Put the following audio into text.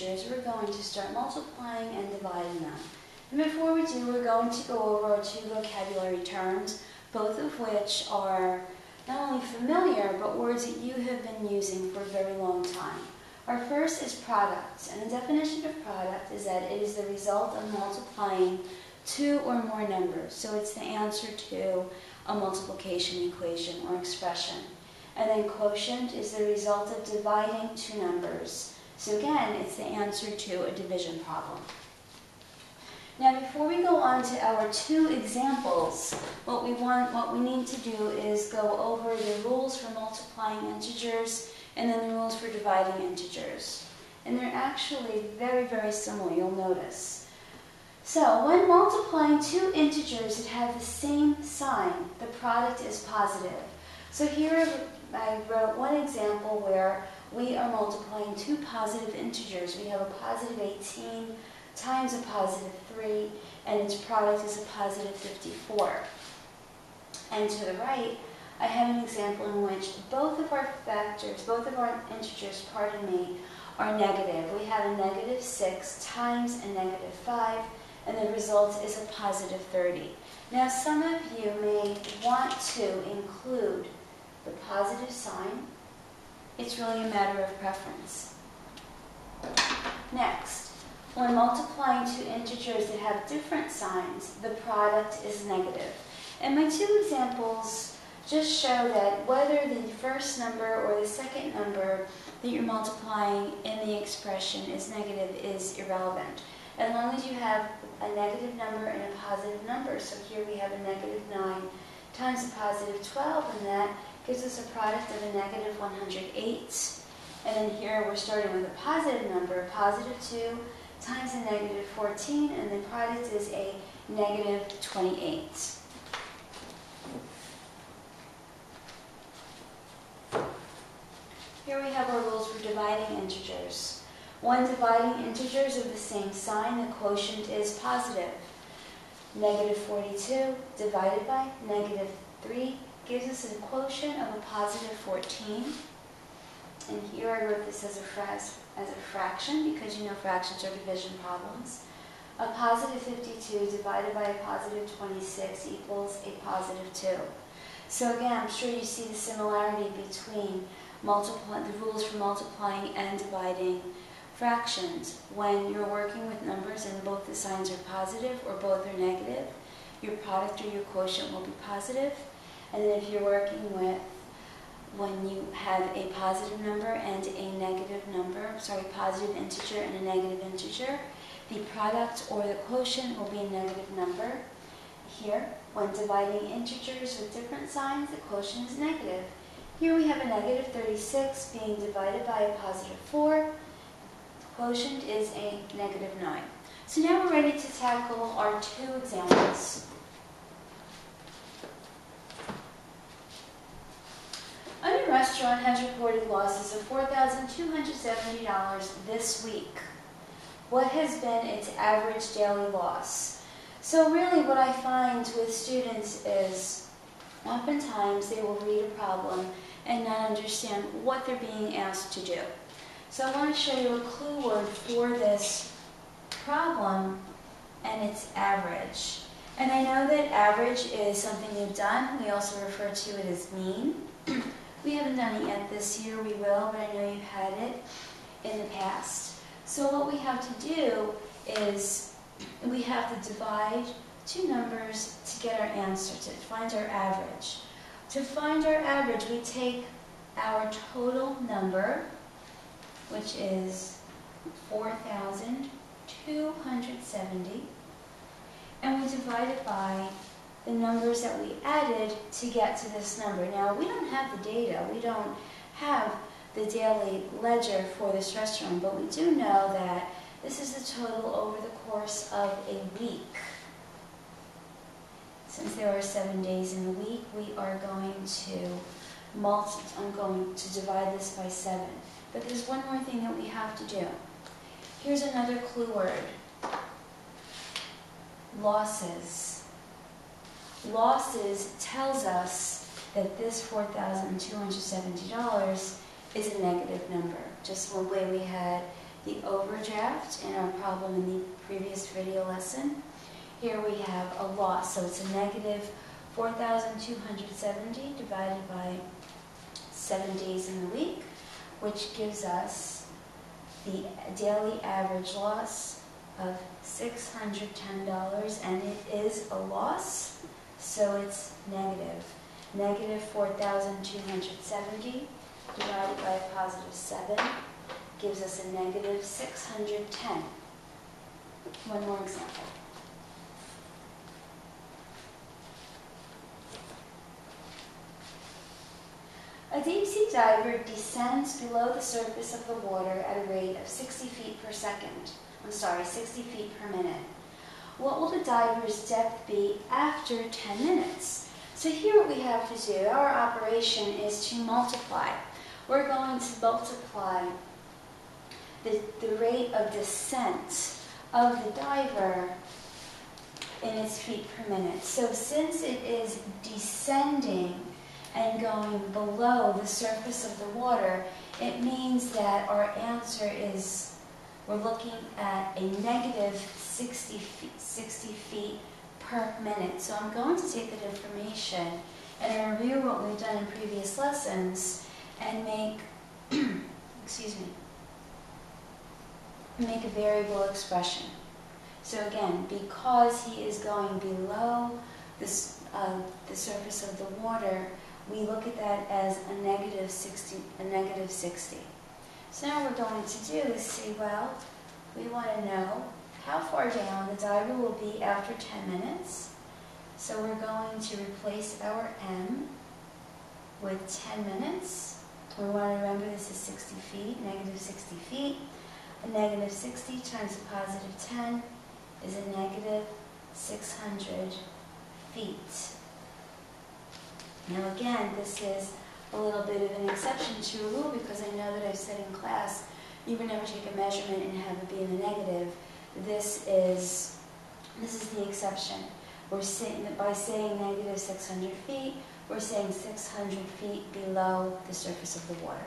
integers, we're going to start multiplying and dividing them. And before we do, we're going to go over our two vocabulary terms, both of which are not only familiar, but words that you have been using for a very long time. Our first is product, and the definition of product is that it is the result of multiplying two or more numbers. So it's the answer to a multiplication equation or expression. And then quotient is the result of dividing two numbers. So again, it's the answer to a division problem. Now before we go on to our two examples, what we need to do is go over the rules for multiplying integers and then the rules for dividing integers. And they're actually very, very similar, you'll notice. So when multiplying two integers that have the same sign, the product is positive. So here I wrote one example where we are multiplying two positive integers. We have a positive 18 times a positive 3, and its product is a positive 54. And to the right, I have an example in which both of our integers, are negative. We have a negative 6 times a negative 5, and the result is a positive 30. Now some of you may want to include the positive sign. It's really a matter of preference. Next, when multiplying two integers that have different signs, the product is negative. And my two examples just show that whether the first number or the second number that you're multiplying in the expression is negative is irrelevant, as long as you have a negative number and a positive number. So here we have a negative 9 times a positive 12, and that gives us a product of a negative 108. And then here we're starting with a positive number, positive 2 times a negative 14, and the product is a negative 28. Here we have our rules for dividing integers. When dividing integers of the same sign, the quotient is positive. Negative 42 divided by negative 3 gives us a quotient of a positive 14. And here I wrote this as a fraction, because you know fractions are division problems. A positive 52 divided by a positive 26 equals a positive 2. So again, I'm sure you see the similarity between the rules for multiplying and dividing fractions. When you're working with numbers and both the signs are positive or both are negative, your product or your quotient will be positive. And then if you're working with when you have a positive number and a negative number, positive integer and a negative integer, the product or the quotient will be a negative number. Here, when dividing integers with different signs, the quotient is negative. Here we have a negative 36 being divided by a positive 4. The quotient is a negative 9. So now we're ready to tackle our two examples. A new restaurant has reported losses of $4,270 this week. What has been its average daily loss? So really what I find with students is oftentimes they will read a problem and not understand what they're being asked to do. So I want to show you a clue word for this problem, and it's average. And I know that average is something you've done. We also refer to it as mean. We haven't done it yet this year, we will, but I know you've had it in the past. So what we have to do is we have to divide two numbers to get our answer, to find our average. To find our average, we take our total number, which is 4,270, and we divide it by the numbers that we added to get to this number. Now, we don't have the data. We don't have the daily ledger for this restaurant, but we do know that this is the total over the course of a week. Since there are 7 days in the week, we are going to I'm going to divide this by 7. But there's one more thing that we have to do. Here's another clue word. Losses. Losses tells us that this $4,270 is a negative number. Just one way we had the overdraft in our problem in the previous video lesson. Here we have a loss, so it's a negative 4,270 divided by 7 days in the week, which gives us the daily average loss of $610, and it is a loss, so it's negative. Negative 4,270 divided by a positive 7 gives us a negative 610. One more example. A deep-sea diver descends below the surface of the water at a rate of 60 feet per second. 60 feet per minute. What will the diver's depth be after 10 minutes? So here what we have to do, our operation is to multiply. We're going to multiply the rate of descent of the diver in its feet per minute. So since it is descending and going below the surface of the water, it means that our answer is, we're looking at a negative 60 feet per minute. So I'm going to take that information and review what we've done in previous lessons and make, make a variable expression. So again, because he is going below the surface of the water, we look at that as a negative 60. So now what we're going to do is see, well, we want to know how far down the diver will be after 10 minutes. So we're going to replace our m with 10 minutes. We want to remember this is 60 feet, negative 60 feet. A negative 60 times a positive 10 is a negative 600 feet. Now again, this is a little bit of an exception to a rule, because I know that I've said in class you would never take a measurement and have it be in the negative. This is the exception. We're saying that by saying negative 600 feet, we're saying 600 feet below the surface of the water.